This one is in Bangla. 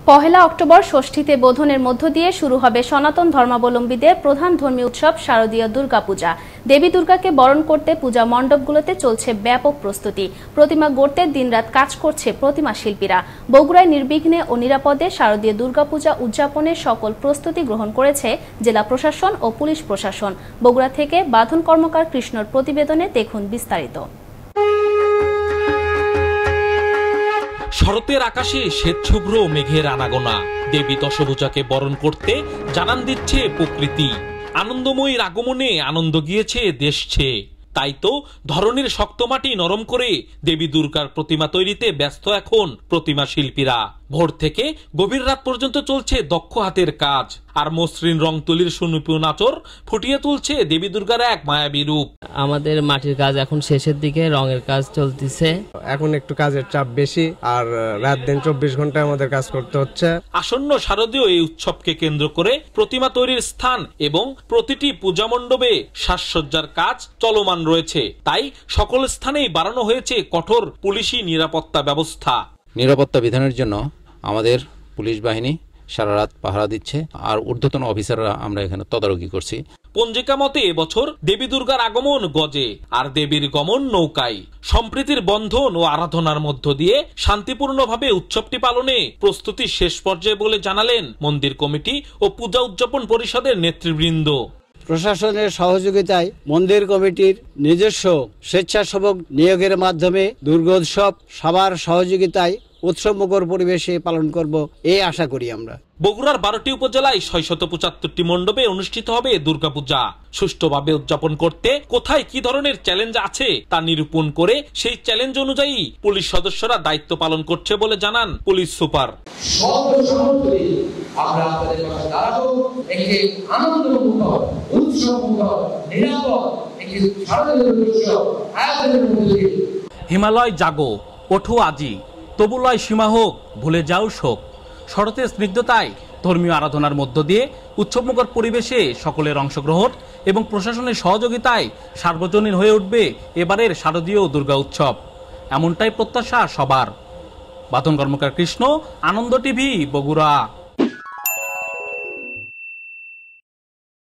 পহেলা অক্টোবর ষষ্ঠীতে বোধনের মধ্য দিয়ে শুরু হবে সনাতন ধর্মাবলম্বীদের প্রধান ধর্মীয় উৎসব শারদীয় দুর্গাপূজা। দেবী দুর্গাকে বরণ করতে পূজা মণ্ডপগুলোতে চলছে ব্যাপক প্রস্তুতি। প্রতিমা গড়তে দিনরাত কাজ করছে প্রতিমা শিল্পীরা। বগুড়ায় নির্বিঘ্নে ও নিরাপদে শারদীয় দুর্গাপূজা উদযাপনের সকল প্রস্তুতি গ্রহণ করেছে জেলা প্রশাসন ও পুলিশ প্রশাসন। বগুড়া থেকে বাঁধন কর্মকার কৃষ্ণর প্রতিবেদনে দেখুন বিস্তারিত। শরতের আকাশে শ্বেতশুভ্র মেঘের আনাগোনা। দেবী দশভুজাকে বরণ করতে জানান দিচ্ছে প্রকৃতি। আনন্দময়ীর আগমনে আনন্দ গিয়েছে দেশ ছেয়ে। তাই তো ধরনের শক্ত মাটি নরম করে দেবী দুর্গার প্রতিমা তৈরিতে ব্যস্ত এখন প্রতিমা শিল্পীরা। ভোর থেকে গভীর রাত পর্যন্ত চলছে দক্ষ হাতের কাজ। আর মসৃণ রং তুলির সুনিপুণ আঁচড় ফুটিয়ে তুলছে দেবী দুর্গার এক মায়াবী রূপ। আমাদের মাটির কাজ এখন শেষের দিকে, রঙের কাজ চলতেছে। এখন একটু কাজের চাপ বেশি, আর রাত দিন 24 ঘন্টায় আমাদের কাজ করতে হচ্ছে। আসন্ন শারদীয় এই উৎসবকে কেন্দ্র করে প্রতিমা তৈরির স্থান এবং প্রতিটি পূজা মণ্ডপে সাজসজ্জার কাজ চলমান রয়েছে। তাই সকল স্থানেই বাড়ানো হয়েছে কঠোর পুলিশি নিরাপত্তা ব্যবস্থা। নিরাপত্তা বিধানের জন্য আমাদের পুলিশ বাহিনী সারা রাত পাহারা দিচ্ছে, আর ঊর্ধ্বতন অফিসাররা আমরা এখানে তদারকি করছি। পঞ্জিকা মতে এবছর দেবী দুর্গার আগমন গজে আর দেবীর গমন নৌকায়। সম্প্রীতির বন্ধন ও আরাধনার মধ্য দিয়ে শান্তিপূর্ণভাবে উৎসবটি পালনে প্রস্তুতি শেষ পর্যায়ে বলে জানালেন মন্দির কমিটি ও পূজা উদযাপন পরিষদের নেতৃবৃন্দ। প্রশাসনের সহযোগিতায় মন্দির কমিটির নিজস্ব স্বেচ্ছাসেবক নিয়োগের মাধ্যমে দুর্গোৎসব সবার সহযোগিতায় উৎসবমুখর পরিবেশে পালন করব এই আশা করি আমরা। বগুড়ার 12টি উপজেলায় 675টি মণ্ডপে অনুষ্ঠিত হবে দুর্গাপূজা। সুষ্ঠুভাবে উদযাপন করতে কোথায় কি ধরনের চ্যালেঞ্জ আছে তা নিরূপণ করে সেই চ্যালেঞ্জ অনুযায়ী পুলিশ সদস্যরা দায়িত্ব পালন করছে বলে জানান পুলিশ সুপার। আমরা আপনাদের পাশে দাঁড়াবো, একটি আনন্দমুখর, উৎসবমুখর, নিরাপদ একটি শারদীয় উৎসব আয়োজনের মধ্যে দিয়ে। হিমালয় জাগো, ওঠো আজি, তবু লয় সীমা হোক, ভুলে যাও শোক। শরতের স্নিগ্ধতায় ধর্মীয় আরাধনার মধ্য দিয়ে উৎসবমুখর পরিবেশে সকলের অংশগ্রহণ এবং প্রশাসনের সহযোগিতায় সার্বজনীন হয়ে উঠবে এবারের শারদীয় দুর্গা উৎসব, এমনটাই প্রত্যাশা সবার। বাঁধন কর্মকার কৃষ্ণ, আনন্দ টিভি, বগুড়া।